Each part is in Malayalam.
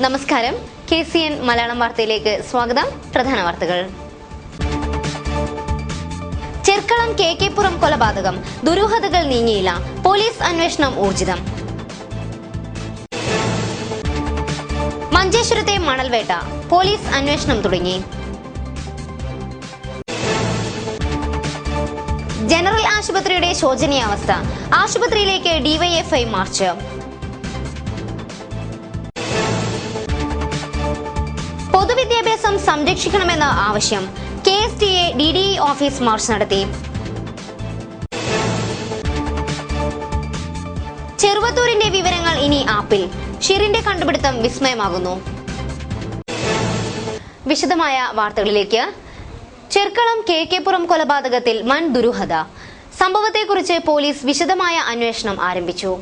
നമസ്കാരം. KCN മലയാളം വാർത്തയിലേക്ക് സ്വാഗതം. പ്രധാന വാർത്തകൾ. ചെർക്കളം KK-പുരം കൊലപാതകം, ദുരൂഹതകൾ നീങ്ങിയില്ല, പോലീസ് അന്വേഷണം ഊർജിതം. മഞ്ചേശ്വരത്തെ മണൽവേട്ട, പോലീസ് അന്വേഷണം തുടങ്ങി. ജനറൽ ആശുപത്രിയുടെ ശോചനീയാവസ്ഥ, ആശുപത്രിയിലേക്ക് DYFI മാർച്ച്. പൊതുവിദ്യാഭ്യാസം സംരക്ഷിക്കണമെന്ന ആവശ്യം, KSTA DDE ഓഫീസ് മാർച്ച് നടത്തി. ചെറുവത്തൂരിന്റെ വിവരങ്ങൾ ഇനി ആപ്പിൽ, ഷിറിന്റെ കണ്ടുപിടുത്തം വിസ്മയമാകുന്നു. വിശദമായ വാർത്തകളിലേക്ക്. ചെർക്കളം KK-പുരം കൊലപാതകത്തിൽ വൻ ദുരൂഹത. സംഭവത്തെക്കുറിച്ച് പോലീസ് വിശദമായ അന്വേഷണം ആരംഭിച്ചു.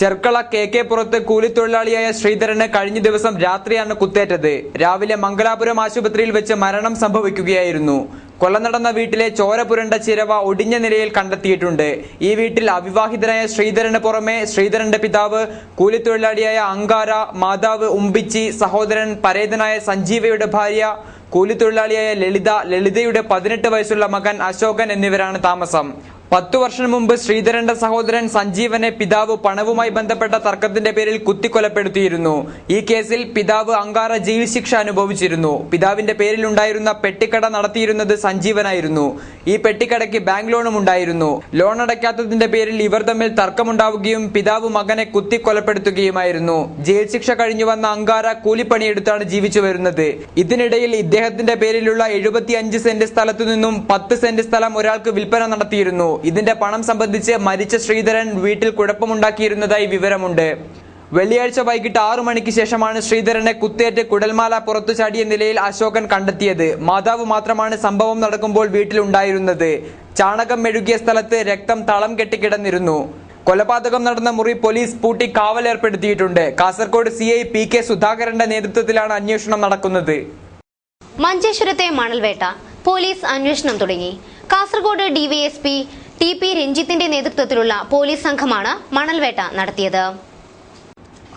ചെർക്കള KK-പുരത്ത് കൂലിത്തൊഴിലാളിയായ ശ്രീധരന് കഴിഞ്ഞ ദിവസം രാത്രിയാണ് കുത്തേറ്റത്. രാവിലെ മംഗലാപുരം ആശുപത്രിയിൽ വെച്ച് മരണം സംഭവിക്കുകയായിരുന്നു. കൊല നടന്ന വീട്ടിലെ ചോര പുരണ്ട ചിരവ ഒടിഞ്ഞ നിലയിൽ കണ്ടെത്തിയിട്ടുണ്ട്. ഈ വീട്ടിൽ അവിവാഹിതനായ ശ്രീധരന് പുറമെ ശ്രീധരന്റെ പിതാവ്, കൂലിത്തൊഴിലാളിയായ അങ്കാര, മാതാവ് ഉമ്പിച്ചി, സഹോദരൻ പരേതനായ സഞ്ജീവയുടെ ഭാര്യ, കൂലിത്തൊഴിലാളിയായ ലളിതയുടെ 18 വയസ്സുള്ള മകൻ അശോകൻ എന്നിവരാണ് താമസം. 10 വർഷം മുമ്പ് ശ്രീധരന്റെ സഹോദരൻ സഞ്ജീവനെ പിതാവ് പണവുമായി ബന്ധപ്പെട്ട തർക്കത്തിന്റെ പേരിൽ കുത്തിക്കൊലപ്പെടുത്തിയിരുന്നു. ഈ കേസിൽ പിതാവ് അങ്കാര ജയിൽ ശിക്ഷ അനുഭവിച്ചിരുന്നു. പിതാവിന്റെ പേരിലുണ്ടായിരുന്ന പെട്ടിക്കട നടത്തിയിരുന്നത് സഞ്ജീവനായിരുന്നു. ഈ പെട്ടിക്കടയ്ക്ക് ബാങ്ക് ലോണും ഉണ്ടായിരുന്നു. ലോൺ അടയ്ക്കാത്തതിന്റെ പേരിൽ ഇവർ തമ്മിൽ തർക്കമുണ്ടാവുകയും പിതാവ് മകനെ കുത്തിക്കൊലപ്പെടുത്തുകയുമായിരുന്നു. ജയിൽ ശിക്ഷ കഴിഞ്ഞു വന്ന അങ്കാര കൂലിപ്പണിയെടുത്താണ് ജീവിച്ചു വരുന്നത്. ഇതിനിടയിൽ ഇദ്ദേഹത്തിന്റെ പേരിലുള്ള 75 സെന്റ് സ്ഥലത്തു നിന്നും 10 സെന്റ് സ്ഥലം ഒരാൾക്ക് വിൽപ്പന നടത്തിയിരുന്നു. ഇതിന്റെ പണം സംബന്ധിച്ച് മരിച്ച ശ്രീധരൻ വീട്ടിൽ കുഴപ്പമുണ്ടാക്കിയിരുന്നതായി വിവരമുണ്ട്. വെള്ളിയാഴ്ച വൈകിട്ട് 6 മണിക്ക് ശേഷമാണ് ശ്രീധരനെ കുത്തേറ്റ് കുടൽമാല പുറത്തു ചാടിയ നിലയിൽ അശോകൻ കണ്ടെത്തിയത്. മാതാവ് മാത്രമാണ് സംഭവം നടക്കുമ്പോൾ വീട്ടിലുണ്ടായിരുന്നത്. ചാണകം മെഴുകിയ സ്ഥലത്ത് രക്തം തളം കെട്ടിക്കിടന്നിരുന്നു. കൊലപാതകം നടന്ന മുറി പോലീസ് പൂട്ടി കാവലേർപ്പെടുത്തിയിട്ടുണ്ട്. കാസർഗോഡ് CI PK സുധാകരന്റെ നേതൃത്വത്തിലാണ് അന്വേഷണം നടക്കുന്നത്. മഞ്ചേശ്വരത്തെ മണൽവേട്ട, പോലീസ് അന്വേഷണം തുടങ്ങി. കാസർഗോഡ് DYSP TP രഞ്ജിത്തിന്റെ നേതൃത്വത്തിലുള്ള പോലീസ് സംഘമാണ് മണൽവേട്ട നടത്തിയത്.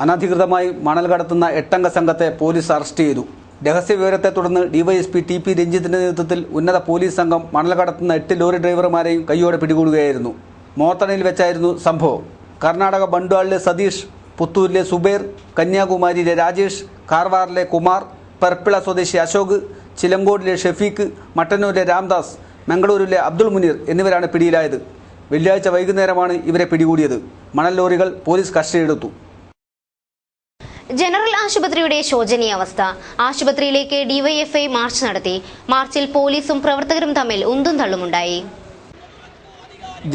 അനധികൃതമായി മണൽ കടത്തുന്ന 8-അംഗ സംഘത്തെ പോലീസ് അറസ്റ്റ് ചെയ്തു. രഹസ്യ വിവരത്തെ തുടർന്ന് DYSP TP രഞ്ജിത്തിന്റെ നേതൃത്വത്തിൽ ഉന്നത പോലീസ് സംഘം മണൽ കടത്തുന്ന 8 ലോറി ഡ്രൈവർമാരെയും കൈയോടെ പിടികൂടുകയായിരുന്നു. മോത്തണയിൽ വെച്ചായിരുന്നു സംഭവം. കർണാടക ബണ്ട്വാളിലെ സതീഷ്, പുത്തൂരിലെ സുബൈർ, കന്യാകുമാരിയിലെ രാജേഷ്, കാർവാറിലെ കുമാർ, പെർപ്പിള സ്വദേശി അശോക്, ചിലങ്കോടിലെ ഷെഫീഖ്, മട്ടന്നൂരിലെ രാംദാസ്, മംഗളൂരിലെ അബ്ദുൾ മുനീർ എന്നിവരാണ് പിടിയിലായത്. വെള്ളിയാഴ്ച വൈകുന്നേരമാണ് ഇവരെ പിടികൂടിയത്. മണൽ ലോറികൾ പോലീസ് കസ്റ്റഡിയിലെടുത്തു. ജനറൽ ആശുപത്രിയുടെ ശോചനീയാവസ്ഥ, ആശുപത്രിയിലേക്ക് DYFI മാർച്ച് നടത്തി. മാർച്ചിൽ പോലീസും പ്രവർത്തകരും തമ്മിൽ ഉന്തും തള്ളുമുണ്ടായി.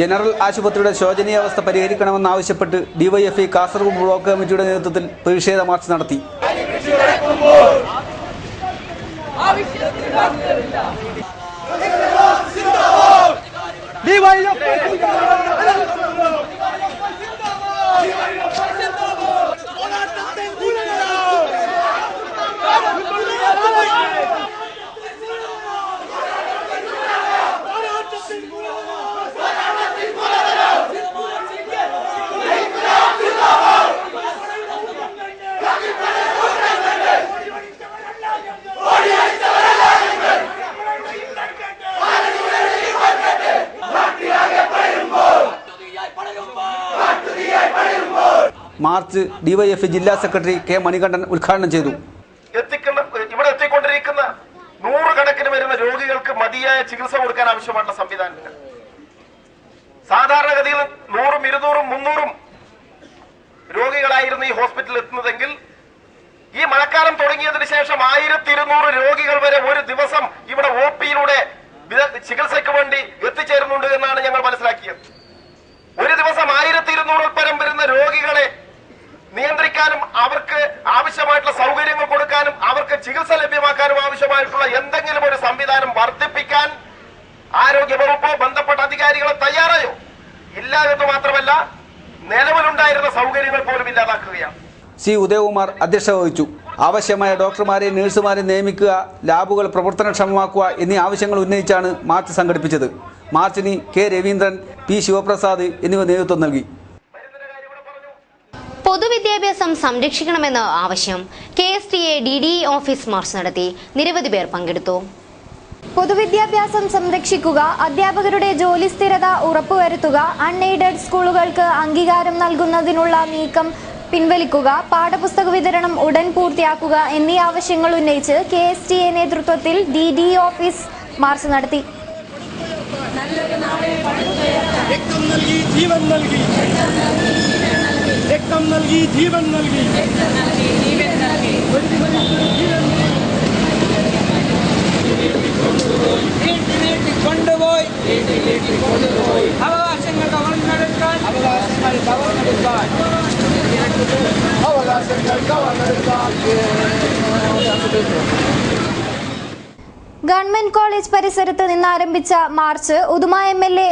ജനറൽ ആശുപത്രിയുടെ ശോചനീയാവസ്ഥ പരിഹരിക്കണമെന്നാവശ്യപ്പെട്ട് DYFI കാസർഗോഡ് ബ്ലോക്ക് കമ്മിറ്റിയുടെ നേതൃത്വത്തിൽ പ്രതിഷേധ മാർച്ച് നടത്തി. മാർച്ച് DYFI ജില്ലാ സെക്രട്ടറി K മണികണ്ഠൻ ഉദ്ഘാടനം ചെയ്തു. ഇവിടെ എത്തിക്കൊണ്ടിരിക്കുന്ന 100 കണക്കിന് വരുന്ന രോഗികൾക്ക് മതിയായ ചികിത്സ കൊടുക്കാൻ ആവശ്യമായിട്ടുള്ള സംവിധാനങ്ങൾ സാധാരണഗതിയിൽ 100, 200, 300 രോഗികളായിരുന്നു ഈ ഹോസ്പിറ്റലിൽ എത്തുന്നതെങ്കിൽ ഈ മഴക്കാലം തുടങ്ങിയതിനു ശേഷം 1200 രോഗികൾ വരെ ഒരു ദിവസം ഇവിടെ OP-യിലൂടെ ചികിത്സയ്ക്ക് വേണ്ടി എത്തിച്ചേരുന്നുണ്ട് എന്നാണ് ഞങ്ങൾ മനസ്സിലാക്കിയത്. ഒരു ദിവസം 1200 പരം വരുന്ന രോഗികളെ നിയന്ത്രിക്കാനും അവർക്ക് ആവശ്യമായിട്ടുള്ള സൗകര്യങ്ങൾ കൊടുക്കാനും അവർക്ക് ചികിത്സ ലഭ്യമാക്കാനും ആവശ്യമായിട്ടുള്ള എന്തെങ്കിലും ഒരു സംവിധാനം വർദ്ധിപ്പിക്കാൻ ആരോഗ്യ വകുപ്പോ ബന്ധപ്പെട്ട അധികാരികളെ തയ്യാറായോ? ഇല്ല എന്ന് മാത്രമല്ല, നിലവിലുണ്ടായിരുന്ന സൗകര്യങ്ങൾ പോലും ഇല്ലാതാക്കുകയാണ്. C ഉദയകുമാർ അധ്യക്ഷത വഹിച്ചു. ആവശ്യമായ ഡോക്ടർമാരെ, നഴ്സുമാരെ നിയമിക്കുക, ലാബുകൾ പ്രവർത്തനക്ഷമമാക്കുക എന്നീ ആവശ്യങ്ങൾ ഉന്നയിച്ചാണ് മാർച്ച് സംഘടിപ്പിച്ചത്. മാർച്ചിന് K രവീന്ദ്രൻ, P ശിവപ്രസാദ് എന്നിവർ നേതൃത്വം നൽകി. പൊതുവിദ്യാഭ്യാസം സംരക്ഷിക്കണമെന്ന് ആവശ്യം. KSTA DDE ഓഫീസ് മാർച്ച് നടത്തി. നിരവധി പേർ പങ്കെടുത്തു. പൊതുവിദ്യാഭ്യാസം സംരക്ഷിക്കുക, അധ്യാപകരുടെ ജോലി സ്ഥിരത ഉറപ്പുവരുത്തുക, അൺഎയ്ഡഡ് സ്കൂളുകൾക്ക് അംഗീകാരം നൽകുന്നതിനുള്ള നീക്കം പിൻവലിക്കുക, പാഠപുസ്തക വിതരണം ഉടൻ പൂർത്തിയാക്കുക എന്നീ ആവശ്യങ്ങൾ ഉന്നയിച്ച് KSTA നേതൃത്വത്തിൽ DDE ഓഫീസ് മാർച്ച് നടത്തി. ഗവൺമെന്റ് കോളേജ് പരിസരത്ത് നിന്ന് ആരംഭിച്ച March Uduma MLA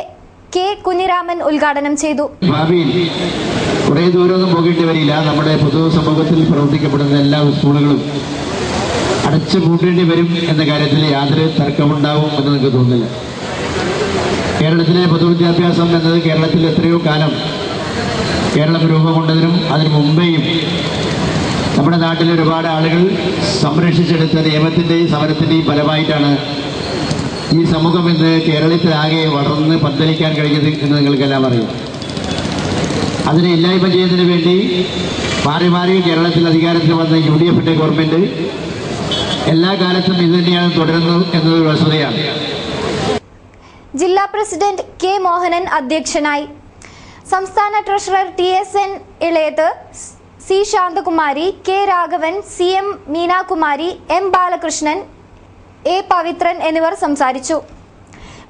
K. Kunhiraman ഉദ്ഘാടനം ചെയ്തു. ഭാവിയിൽ കുറേ ദൂരമൊന്നും പോകേണ്ടി വരില്ല. നമ്മുടെ പൊതുസമൂഹത്തിൽ പ്രവർത്തിക്കപ്പെടുന്ന എല്ലാ സ്കൂളുകളും അടച്ചു പൂട്ടേണ്ടി വരും എന്ന കാര്യത്തിൽ യാതൊരു തർക്കമുണ്ടാവും എന്ന് എനിക്ക് തോന്നുന്നില്ല. കേരളത്തിലെ പൊതുവിദ്യാഭ്യാസം എന്നത് കേരളത്തിൽ എത്രയോ കാലം കേരളം രൂപം കൊണ്ടതിനും അതിനു മുമ്പേയും നമ്മുടെ നാട്ടിലെ ഒരുപാട് ആളുകൾ സംരക്ഷിച്ചെടുത്ത നിയമത്തിൻ്റെയും സമരത്തിൻ്റെയും ഫലമായിട്ടാണ് ഈ സമൂഹം ഇന്ന് കേരളത്തിലാകെ വളർന്ന് പന്തലിക്കാൻ കഴിഞ്ഞത് എന്ന് നിങ്ങൾക്കെല്ലാം അറിയാം. അതിനെ ഇല്ലായ്മ ചെയ്യുന്നതിന് വേണ്ടി മാറി മാറി കേരളത്തിൽ അധികാരത്തിൽ വന്ന UDF ഗവൺമെന്റ് എല്ലാ കാലത്തും ഇത് തന്നെയാണ് തുടരുന്നത് എന്നതൊരു വസ്തുതയാണ്. ജില്ലാ പ്രസിഡന്റ് K. മോഹനൻ അധ്യക്ഷനായി. സംസ്ഥാന treasurer TSN Elayath, C. Shanthakumari, K. Raghavan, CM Meenakumari, M. Balakrishnan, A. Pavithran എന്നിവർ സംസാരിച്ചു.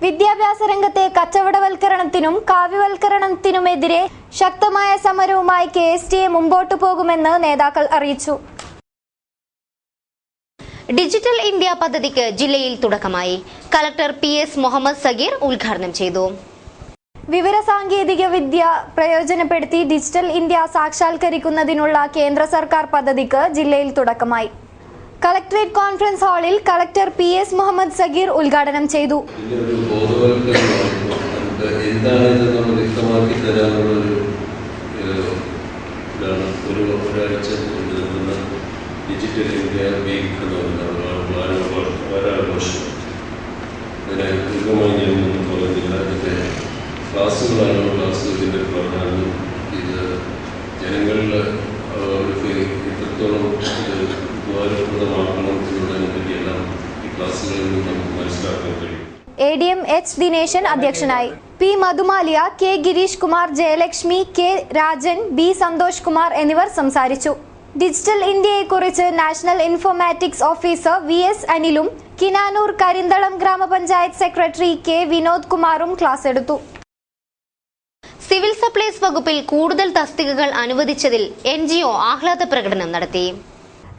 വിദ്യാഭ്യാസ രംഗത്തെ കച്ചവടവൽക്കരണത്തിനും കാവ്യവൽക്കരണത്തിനുമെതിരെ ശക്തമായ സമരവുമായി KSTA മുമ്പോട്ടു പോകുമെന്ന് നേതാക്കൾ അറിയിച്ചു. ഡിജിറ്റൽ ഇന്ത്യ പദ്ധതിക്ക് ജില്ലയിൽ തുടക്കമായി. കളക്ടർ PS മുഹമ്മദ് സഗീർ ഉദ്ഘാടനം ചെയ്തു. വിവരസാങ്കേതിക വിദ്യ പ്രയോജനപ്പെടുത്തി ഡിജിറ്റൽ ഇന്ത്യ സാക്ഷാത്കരിക്കുന്നതിനുള്ള കേന്ദ്ര സർക്കാർ പദ്ധതിക്ക് ജില്ലയിൽ തുടക്കമായി. കളക്ടറേറ്റ് കോൺഫറൻസ് ഹാളിൽ കളക്ടർ PS മുഹമ്മദ് സഗീർ ഉദ്ഘാടനം ചെയ്തു. ഡിജിറ്റൽ ഇന്ത്യ വീക്ക് എന്ന് അതിനെ ദീർഘമായി ഞാനൊന്നും പറയുന്നില്ല. ഇതിൻ്റെ ക്ലാസ്സുകളാണ്. ക്ലാസ്സുകളിൻ്റെ പ്രധാനം ഇത് ജനങ്ങളിൽ അവർക്ക് എത്രത്തോളം ഇത് ഉപകാരപ്രദമാക്കണം എന്നുള്ളതിനെ പറ്റിയെല്ലാം ഈ ക്ലാസ്സുകളിൽ നിന്ന് നമുക്ക് മനസ്സിലാക്കാൻ കഴിയും. ADM H. ദിനേശൻ അധ്യക്ഷനായി. P. മധുമാലിയ, K. Girish Kumar, Jayalakshmi, K. Rajan, B. Santhosh Kumar എന്നിവർ സംസാരിച്ചു. ഡിജിറ്റൽ ഇന്ത്യയെക്കുറിച്ച് നാഷണൽ ഇൻഫോർമാറ്റിക്സ് ഓഫീസർ VS അനിലും കിനാനൂർ കരിന്തളം ഗ്രാമപഞ്ചായത്ത് സെക്രട്ടറി K. വിനോദ് കുമാറും ക്ലാസ് എടുത്തു. സിവിൽ സപ്ലൈസ് വകുപ്പിൽ കൂടുതൽ തസ്തികകൾ അനുവദിച്ചതിൽ NGO ആഹ്ലാദ പ്രകടനം നടത്തി.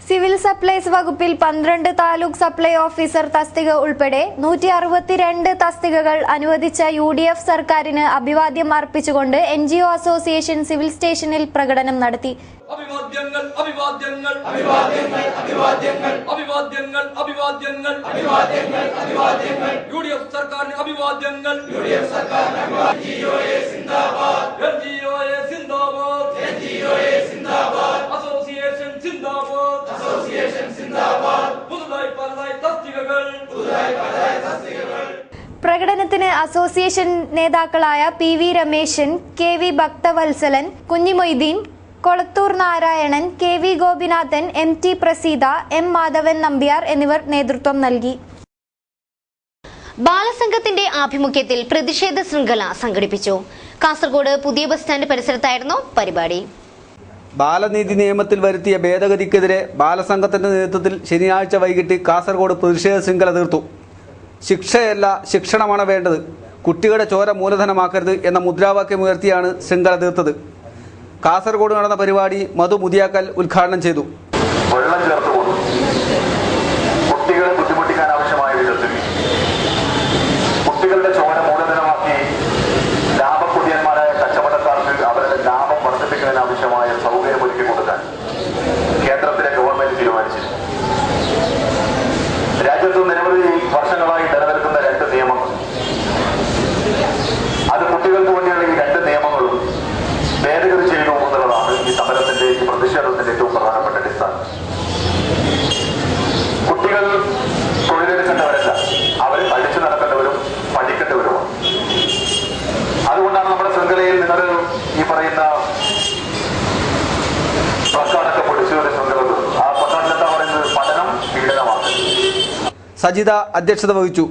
സിവിൽ സപ്ലൈസ് വകുപ്പിൽ 12 താലൂക്ക് സപ്ലൈ ഓഫീസർ തസ്തിക ഉൾപ്പെടെ 162 തസ്തികകൾ അനുവദിച്ച UDF സർക്കാരിന് അഭിവാദ്യം അർപ്പിച്ചുകൊണ്ട് NGO അസോസിയേഷൻ സിവിൽ സ്റ്റേഷനിൽ പ്രകടനം നടത്തി. അഭിവാദ്യങ്ങൾ അഭിവാദ്യങ്ങൾ അഭിവാദ്യങ്ങൾ അഭിവാദ്യങ്ങൾ അഭിവാദ്യങ്ങൾ അഭിവാദ്യങ്ങൾ അഭിവാദ്യങ്ങൾ അഭിവാദ്യങ്ങൾ UDF സർക്കാരിന് അഭിവാദ്യങ്ങൾ UDF സർക്കാരിന് NGOയെ സിന്ദാബാദ് NGOയെ സിന്ദാബാദ് NGOയെ സിന്ദാബാദ് അസോസിയേഷൻ സിന്ദാബാദ് അസോസിയേഷൻ സിന്ദാബാദ് പുതുതായി പലതായി തസ്തികകൾ പ്രകടനത്തിന് അസോസിയേഷൻ നേതാക്കളായ PV Rameshan, KV Bhakthavatsalan, Kunhimoideen, Kolathur Narayanan, KV Gopinathan, MT Praseetha, M Madhavan Nambiar എന്നിവർ നേതൃത്വം നൽകി. ബാലസംഘത്തിന്റെ ആഭിമുഖ്യത്തിൽ പ്രതിഷേധ ശൃംഖല സംഘടിപ്പിച്ചു. കാസർഗോഡ് പുതിയ ബസ് സ്റ്റാൻഡ് പരിസരത്തായിരുന്നു പരിപാടി. ബാലനീതി നിയമത്തിൽ വരുത്തിയ ഭേദഗതിക്കെതിരെ ബാലസംഘത്തിന്റെ നേതൃത്വത്തിൽ ശനിയാഴ്ച വൈകിട്ട് കാസർഗോഡ് പ്രതിഷേധ ശൃംഖല തീർത്തു. ശിക്ഷയല്ല ശിക്ഷണമാണ് വേണ്ടത്, കുട്ടികളുടെ ചോര മൂലധനമാക്കരുത് എന്ന മുദ്രാവാക്യമുയർത്തിയാണ് ശൃംഖല തീർത്തത്. കാസർഗോഡ് നടന്ന പരിപാടി മധു മുതിയാക്കൽ ഉദ്ഘാടനം ചെയ്തു. വെള്ളം ചേർത്തുകൊണ്ട് കുട്ടികളെ ബുദ്ധിമുട്ടിക്കാൻ ആവശ്യമായ വിധത്തിൽ കുട്ടികളുടെ ചോര മൂലധനമാക്കി ലാഭക്കുതിയന്മാരായ കച്ചവടക്കാർക്ക് അവരുടെ ലാഭം വർദ്ധിപ്പിക്കുന്നതിന് ആവശ്യമായ സൗകര്യം ഒരുക്കി കൊടുക്കാൻ കേന്ദ്രത്തിലെ ഗവൺമെന്റ് തീരുമാനിച്ചു. രാജ്യത്ത് നിരവധി വർഷങ്ങളായി നിലനിൽക്കുന്ന 2 നിയമങ്ങൾ, അത് കുട്ടികൾക്ക് വേണ്ടിയുള്ള ഈ 2 നിയമങ്ങളും ഭേദഗതി ചെയ്തു എന്നുള്ളതാണ് ഈ സമരത്തിന്റെ സജിത അധ്യക്ഷത വഹിച്ചു.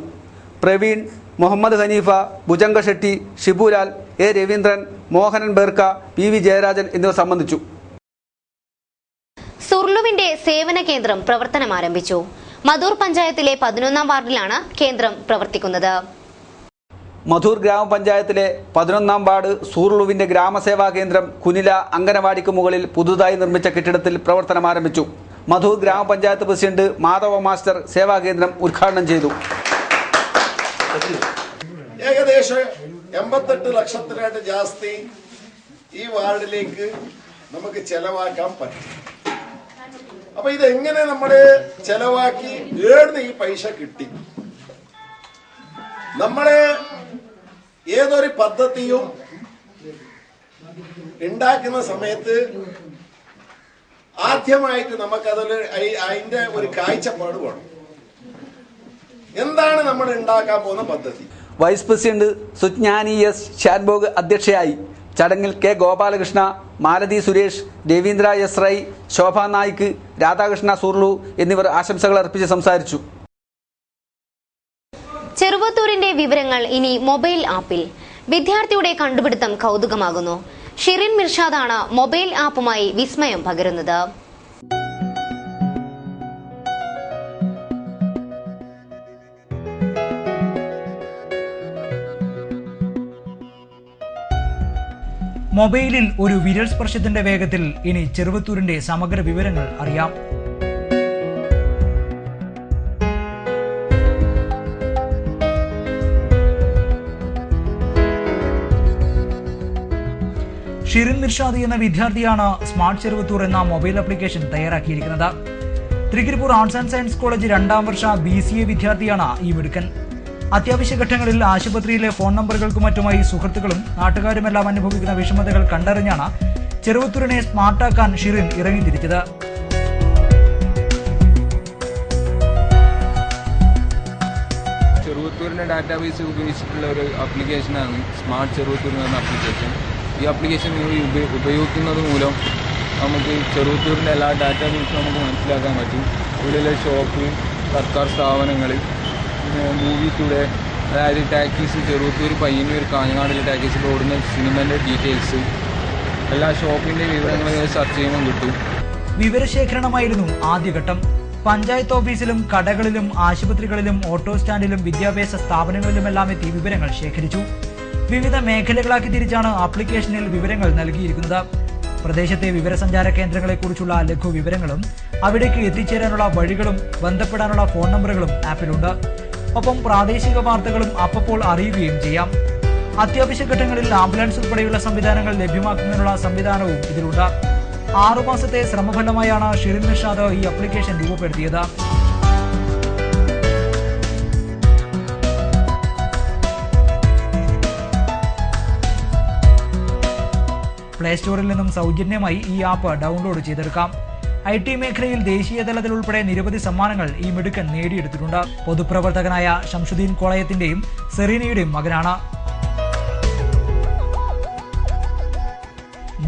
പ്രവീൺ, മുഹമ്മദ് ഹനീഫ, ഭുജംഗ ഷെട്ടി, ഷിബുലാൽ, എ രവീന്ദ്രൻ, മോഹനൻ ബേർക്ക, PV ജയരാജൻ എന്നിവർ സംബന്ധിച്ചു. സുർലുവിന്റെ സേവന കേന്ദ്രം പ്രവർത്തനം ആരംഭിച്ചു. മധൂർ പഞ്ചായത്തിലെ 11ാം വാർഡിലാണ് കേന്ദ്രം പ്രവർത്തിക്കുന്നത്. മധൂർ ഗ്രാമപഞ്ചായത്തിലെ 11ാം വാർഡ് സൂർലുവിന്റെ ഗ്രാമസേവാ കേന്ദ്രം കുനില അംഗനവാടിക്ക് മുകളിൽ പുതുതായി നിർമ്മിച്ച കെട്ടിടത്തിൽ പ്രവർത്തനം ആരംഭിച്ചു. മധൂർ ഗ്രാമപഞ്ചായത്ത് പ്രസിഡന്റ് മാധവ മാസ്റ്റർ സേവാകേന്ദ്രം ഉദ്ഘാടനം ചെയ്തു. ഏകദേശം 88 ലക്ഷത്തിനായിട്ട് ജാസ്തി ഈ വാർഡിലേക്ക് നമുക്ക് ചെലവാക്കാൻ പറ്റും. അപ്പൊ ഇതെങ്ങനെ നമ്മള് ചെലവാക്കി ഏടുന്ന് ഈ പൈസ കിട്ടി? നമ്മള് ഏതൊരു പദ്ധതിയും ഉണ്ടാക്കുന്ന സമയത്ത് ആദ്യമായിട്ട് നമുക്കതിൽ അതിന്റെ ഒരു കാഴ്ചപ്പാട് വേണം. എന്താണ് നമ്മൾ ഉണ്ടാക്കാൻ പോകുന്ന പദ്ധതി? Vice president Sujnani S Shanbhog അധ്യക്ഷയായി. ചടങ്ങിൽ K ഗോപാലകൃഷ്ണ, മാലതി സുരേഷ്, രവീന്ദ്ര S റൈ, ശോഭ നായിക്, രാധാകൃഷ്ണ സൂർലു എന്നിവർ ആശംസകൾ അർപ്പിച്ച് സംസാരിച്ചു. ചെറുവത്തൂരിന്റെ വിവരങ്ങൾ ഇനി മൊബൈൽ ആപ്പിൽ. വിദ്യാർത്ഥിയുടെ കണ്ടുപിടുത്തം കൗതുകമാകുന്നു. ഷിറിൻ മിർഷാദാണ് മൊബൈൽ ആപ്പുമായി വിസ്മയം പകരുന്നത്. മൊബൈലിൽ ഒരു വിരൽ സ്പർശത്തിന്റെ വേഗത്തിൽ ഇനി ചെറുവത്തൂരിന്റെ സമഗ്ര വിവരങ്ങൾ അറിയാം. ഷിറിൻ മിർഷാദ് എന്ന വിദ്യാർത്ഥിയാണ് സ്മാർട്ട് ചെറുവത്തൂർ എന്ന മൊബൈൽ ആപ്ലിക്കേഷൻ തയ്യാറാക്കിയിരിക്കുന്നത്. Thrikaripur arts and science college 2ാം വർഷ BCA വിദ്യാർത്ഥിയാണ് ഈ മിടുക്കൻ. അത്യാവശ്യ ഘട്ടങ്ങളിൽ ആശുപത്രിയിലെ ഫോൺ നമ്പറുകൾക്കും മറ്റുമായി സുഹൃത്തുക്കളും നാട്ടുകാരുമെല്ലാം അനുഭവിക്കുന്ന വിഷമതകൾ കണ്ടറിഞ്ഞാണ് ചെറുവത്തൂരിനെ സ്മാർട്ടാക്കാൻ ഷിറിൻ ഇറങ്ങിത്തിരിച്ചത്. ചെറുവത്തൂരിന്റെ ഡാറ്റാബേസ് ഉപയോഗിച്ചിട്ടുള്ള ഒരു ആപ്ലിക്കേഷനാണ് സ്മാർട്ട് ചെറുവത്തൂർ എന്ന ആപ്ലിക്കേഷൻ. ഈ ആപ്ലിക്കേഷൻ ഉപയോഗിക്കുന്നത് മൂലം നമുക്ക് ചെറുവത്തൂരിൻ്റെ എല്ലാ ഡാറ്റാബേസും നമുക്ക് മനസ്സിലാക്കാൻ പറ്റും. ഇവിടെയുള്ള ഷോപ്പ്, സർക്കാർ സ്ഥാപനങ്ങൾ, മൂവി ടുഡേ, അതായത് ടാക്കീസ്, ചെറുവത്തൂർ, പയ്യന്നൂർ, കാഞ്ഞങ്ങാടിലെ ടാക്കീസിൽ ഓടുന്ന സിനിമൻ്റെ ഡീറ്റെയിൽസ്, എല്ലാ ഷോപ്പിൻ്റെ വിവരങ്ങൾ സെർച്ച് ചെയ്യുമ്പോൾ കിട്ടും. വിവരശേഖരണമായിരുന്നു ആദ്യഘട്ടം. പഞ്ചായത്ത് ഓഫീസിലും കടകളിലും ആശുപത്രികളിലും ഓട്ടോ സ്റ്റാൻഡിലും വിദ്യാഭ്യാസ സ്ഥാപനങ്ങളിലുമെല്ലാം എത്തി വിവരങ്ങൾ ശേഖരിച്ചു. വിവിധ മേഖലകളാക്കി തിരിച്ചാണ് ആപ്ലിക്കേഷനിൽ വിവരങ്ങൾ നൽകിയിരിക്കുന്നത്. പ്രദേശത്തെ വിവരസഞ്ചാര കേന്ദ്രങ്ങളെക്കുറിച്ചുള്ള ലഘു വിവരങ്ങളും അവിടേക്ക് എത്തിച്ചേരാനുള്ള വഴികളും ബന്ധപ്പെടാനുള്ള ഫോൺ നമ്പറുകളും ആപ്പിലുണ്ട്. ഒപ്പം പ്രാദേശിക വാർത്തകളും അപ്പോൾ അറിയുകയും ചെയ്യാം. അത്യാവശ്യ ഘട്ടങ്ങളിൽ ആംബുലൻസ് ഉൾപ്പെടെയുള്ള സംവിധാനങ്ങൾ ലഭ്യമാക്കുന്നതിനുള്ള സംവിധാനവും ഇതിലുണ്ട്. 6 മാസത്തെ ശ്രമഫലമായാണ് ഷിറിൻ മിർഷാദ് ഈ ആപ്ലിക്കേഷൻ രൂപപ്പെടുത്തിയത്. പ്ലേ സ്റ്റോറിൽ നിന്നും സൗജന്യമായി ഈ ആപ്പ് ഡൗൺലോഡ് ചെയ്തെടുക്കാം. IT മേഖലയിൽ ദേശീയ തലത്തിൽ ഉൾപ്പെടെ നിരവധി സമ്മാനങ്ങൾ ഈ മിടുക്കൻ നേടിയെടുത്തിട്ടുണ്ട്. പൊതുപ്രവർത്തകനായ ഷംസുദ്ദീൻ കോളയത്തിന്റെയും സെറീനയുടെയും മകനാണ്.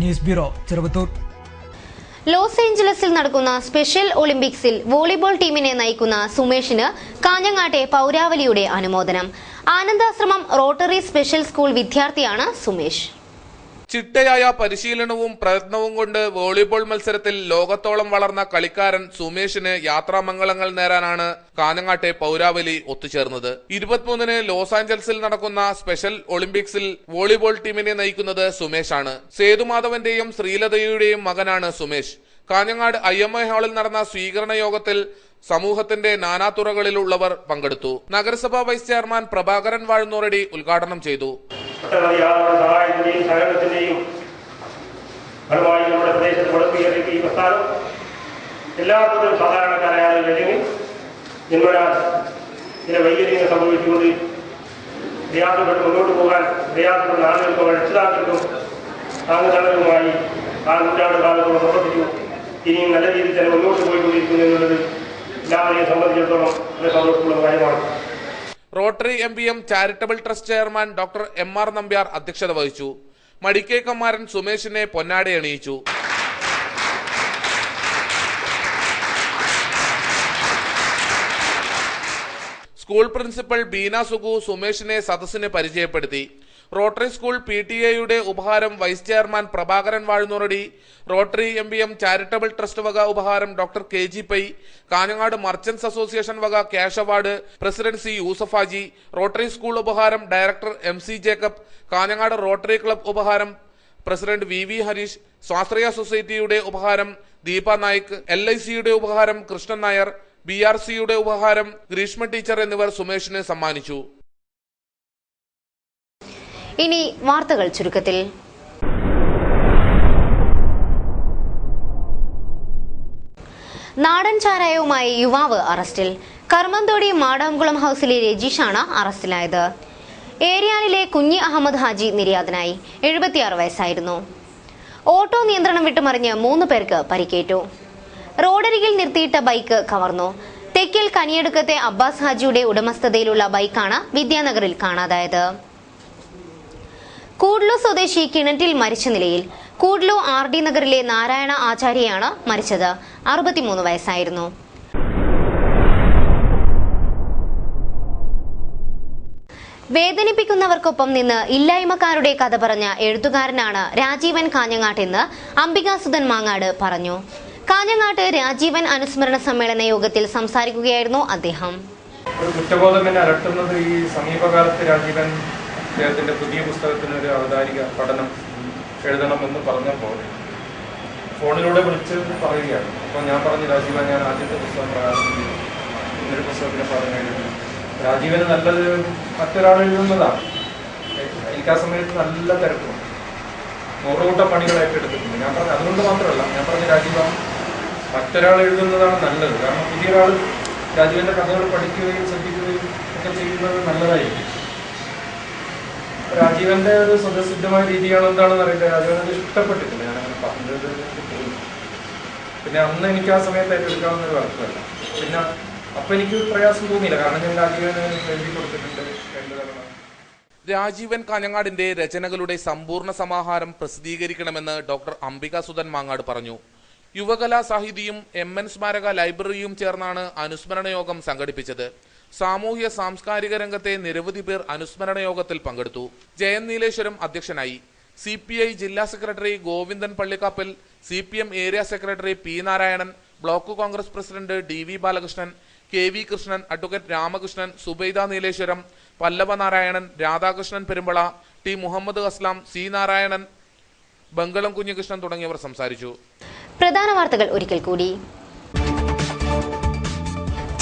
News bureau, Cheruvathur. ലോസ് ഏഞ്ചലസിൽ നടക്കുന്ന സ്പെഷ്യൽ ഒളിമ്പിക്സിൽ വോളിബോൾ ടീമിനെ നയിക്കുന്ന സുമേഷിന് കാഞ്ഞങ്ങാട്ടെ പൗരാവലിയുടെ അനുമോദനം. ആനന്ദാശ്രമം റോട്ടറി സ്പെഷ്യൽ സ്കൂൾ വിദ്യാർത്ഥിയാണ് സുമേഷ്. ചിട്ടയായ പരിശീലനവും പ്രയത്നവും കൊണ്ട് വോളിബോൾ മത്സരത്തിൽ ലോകത്തോളം വളർന്ന കളിക്കാരൻ സുമേഷിന് യാത്രാമംഗളങ്ങൾ നേരാനാണ് കാഞ്ഞങ്ങാട്ടെ പൗരാവലി ഒത്തുചേർന്നത്. 23-ന് ലോസ് ആഞ്ചൽസിൽ നടക്കുന്ന സ്പെഷ്യൽ ഒളിമ്പിക്സിൽ വോളിബോൾ ടീമിനെ നയിക്കുന്നത് സുമേഷാണ്. സേതുമാധവന്റെയും ശ്രീലതയുടെയും മകനാണ് സുമേഷ്. കാഞ്ഞങ്ങാട് IMA ഹാളിൽ നടന്ന സ്വീകരണ യോഗത്തിൽ സമൂഹത്തിന്റെ നാനാതുറകളിലുള്ളവർ പങ്കെടുത്തു. നഗരസഭാ വൈസ് ചെയർമാൻ പ്രഭാകരൻ വാഴ്ന്നൂറടി ഉദ്ഘാടനം ചെയ്തു. സഹായത്തിന്റെയും സഹകരണത്തിന്റെയും ഫലമായി നമ്മുടെ പ്രദേശത്ത് വളർത്തിയ ഈ പ്രസ്ഥാനം എല്ലാവർക്കും സാധാരണക്കാരായ അല്ലെങ്കിൽ ജന്മനാൽ ചില വൈകല്യങ്ങൾ സംഭവിച്ചുകൊണ്ട് പ്രയാസപ്പെട്ട് മുന്നോട്ട് പോകാൻ പ്രയാസപ്പെടുന്ന ആളുകൾക്കും രക്ഷിതാക്കൾക്കും താങ്ങുതണലുമായി ആ നൂറ്റാണ്ട് കാലത്തോളം പ്രവർത്തിച്ചു. ഇനിയും നല്ല രീതിയിൽ തന്നെ മുന്നോട്ട് പോയിക്കൊണ്ടിരിക്കുന്നു എന്നുള്ളത് എല്ലാവരെയും സംബന്ധിച്ചിടത്തോളം വളരെ സന്തോഷമുള്ള കാര്യമാണ്. Rotary MPM charitable trust chairman doctor MR Nambiar അധ്യക്ഷത വഹിച്ചു. മടിക്കേ കമ്മാരൻ സുമേഷിനെ പൊന്നാട അണിയിച്ചു. സ്കൂൾ പ്രിൻസിപ്പൽ ബീന സുഗു സുമേഷിനെ സദസ്സിന് പരിചയപ്പെടുത്തി. റോട്ടറി സ്കൂൾ PTA ഉപഹാരം vice chairman Prabhakaran Vazhunnoradi, Rotary MBM charitable trust വക ഉപഹാരം doctor KG Pai, Kanhangad merchants association വക cash award president C Yusufhaji, Rotary school ഉപഹാരം director MC Jacob, Kanhangad Rotary club ഉപഹാരം പ്രസിഡന്റ് VV ഹരീഷ്, സ്വാശ്രയ സൊസൈറ്റിയുടെ ഉപഹാരം ദീപ നായിക്, LICയുടെ ഉപഹാരം കൃഷ്ണൻ നായർ, BRCയുടെ ഉപഹാരം ഗ്രീഷ്മ ടീച്ചർ എന്നിവർ സുമേഷിന് സമ്മാനിച്ചു. ഇനി വാർത്തകൾ ചുരുക്കത്തിൽ. നാടൻ ചാരായവുമായി യുവാവ് അറസ്റ്റിൽ. കർമ്മന്തോടി മാടാംകുളം ഹൌസിലെ രജീഷാണ് അറസ്റ്റിലായത്. ഏരിയാനിലെ കുഞ്ഞി അഹമ്മദ് ഹാജി നിര്യാതനായി. 76 വയസ്സായിരുന്നു. ഓട്ടോ നിയന്ത്രണം വിട്ടുമറിഞ്ഞ് 3 പേർക്ക് പരിക്കേറ്റു. റോഡരികിൽ നിർത്തിയിട്ട ബൈക്ക് കവർന്നു. തെക്കിൽ കനിയടുക്കത്തെ അബ്ബാസ് ഹാജിയുടെ ഉടമസ്ഥതയിലുള്ള ബൈക്കാണ് വിദ്യാനഗറിൽ കാണാതായത്. കൂഡ്ലു സ്വദേശി കിണറ്റിൽ മരിച്ച നിലയിൽ. കൂഡ്ലു RD നഗറിലെ നാരായണ ആചാര്യയാണ് മരിച്ചത്. 63 വയസ്സായിരുന്നു. വേദനിപ്പിക്കുന്നവർക്കൊപ്പം നിന്ന് ഇല്ലായ്മക്കാരുടെ കഥ പറഞ്ഞ എഴുത്തുകാരനാണ് രാജീവൻ കാഞ്ഞങ്ങാട്ടെന്ന് അംബികാസുധൻ മാങ്ങാട് പറഞ്ഞു. കാഞ്ഞങ്ങാട്ട് രാജീവൻ അനുസ്മരണ സമ്മേളന യോഗത്തിൽ സംസാരിക്കുകയായിരുന്നു അദ്ദേഹം. ഒരു കുറ്റബോധം എന്നെ അലട്ടുന്നത് ഈ സമീപകാലത്ത് രാജീവൻ അദ്ദേഹത്തിന്റെ പുതിയ പുസ്തകത്തിന് ഒരു അവതാരിക പഠനം എഴുതണമെന്ന് പറഞ്ഞപ്പോൾ ഫോണിലൂടെ വിളിച്ച് പറയുകയാണ്. അപ്പോൾ ഞാൻ പറഞ്ഞു, രാജീവൻ ഞാൻ ആദ്യത്തെ പുസ്തകം പ്രകാശനം ചെയ്തു, ഇന്നൊരു പുസ്തകത്തിന് പറഞ്ഞു എഴുതി. രാജീവന് നല്ലത് മറ്റൊരാൾ എഴുതുന്നതാണ്. എനിക്ക് ആ സമയത്ത് നല്ല തിരക്കുണ്ട്, 100 കൂട്ടം പണികൾ ഏറ്റെടുത്തിട്ടുണ്ട്. ഞാൻ പറഞ്ഞു അതുകൊണ്ട് മാത്രമല്ല, ഞാൻ പറഞ്ഞു രാജീവ മറ്റൊരാൾ എഴുതുന്നതാണ് നല്ലത്. കാരണം പുതിയ ഒരാൾ രാജീവന്റെ കഥകൾ പഠിക്കുകയും ശ്രദ്ധിക്കുകയും ഒക്കെ ചെയ്യുന്നത് നല്ലതായിരിക്കും. രാജീവന്റെ ഒരു സ്വതസിദ്ധമായ രീതിയാണ് എന്താണെന്ന് അറിയില്ല. രാജീവനത് ഇഷ്ടപ്പെട്ടിട്ടില്ല, ഞാനങ്ങനെ പറഞ്ഞത് തോന്നി. പിന്നെ അന്ന് എനിക്ക് ആ സമയത്ത് ഏറ്റെടുക്കാവുന്നൊരു വർക്കല്ല. പിന്നെ അപ്പൊ എനിക്ക് പ്രയാസം തോന്നിയില്ല, കാരണം ഞാൻ രാജീവന് എഴുതി കൊടുത്തിട്ടുണ്ട് 2 തവണ. രാജീവൻ കാഞ്ഞങ്ങാടിന്റെ രചനകളുടെ സമ്പൂർണ്ണ സമാഹാരം പ്രസിദ്ധീകരിക്കണമെന്ന് ഡോക്ടർ അംബികാസുധൻ മാങ്ങാട് പറഞ്ഞു. യുവകലാ സാഹിതിയും MN സ്മാരക ലൈബ്രറിയും ചേർന്നാണ് അനുസ്മരണ യോഗം സംഘടിപ്പിച്ചത്. സാമൂഹ്യ സാംസ്കാരിക രംഗത്തെ നിരവധി പേർ അനുസ്മരണ യോഗത്തിൽ പങ്കെടുത്തു. ജയൻ നീലേശ്വരം അധ്യക്ഷനായി. CPI ജില്ലാ secretary Govindan Pallikkappil, CPM area secretary P Narayanan, block Congress president DV Balakrishnan, KV Krishnan, advocate Ramakrishnan, Subaida Nileshwaram, Pallava Narayanan, Radhakrishnan Perumbala, T Muhammad Aslam, C Narayanan, Bangalam Kunhikrishnan തുടങ്ങിയവർ സംസാരിച്ചു. പ്രധാന വാർത്തകൾ ഒരിക്കൽ കൂടി.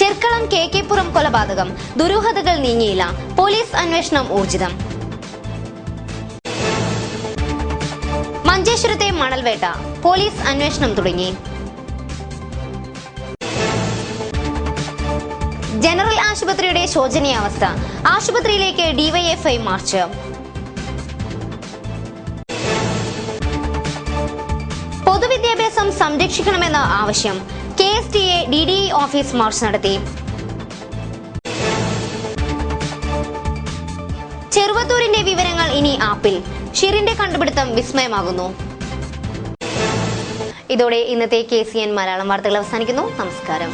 ചെർക്കളം KK പുറം കൊലപാതകം, ദുരൂഹതകൾ നീങ്ങിയില്ല, പോലീസ് അന്വേഷണം ഊർജിതം. മഞ്ചേശ്വരത്തെ മണൽവേട്ട, പോലീസ് അന്വേഷണം തുടങ്ങി. ജനറൽ ആശുപത്രിയുടെ ശോചനീയാവസ്ഥ, ആശുപത്രിയിലേക്ക് DYFI മാർച്ച്. പൊതുവിദ്യാഭ്യാസം സംരക്ഷിക്കണമെന്ന ആവശ്യം, KSTA DDE ഓഫീസ് മാർച്ച് നടത്തി. ചെറുവത്തൂരിന്റെ വിവരങ്ങൾ ഇനി ആപ്പിൽ, ഷിറിന്റെ കണ്ടുപിടുത്തം വിസ്മയമാകുന്നു. ഇതോടെ ഇന്നത്തെ KCN മലയാളം വാർത്തകൾ അവസാനിക്കുന്നു. നമസ്കാരം.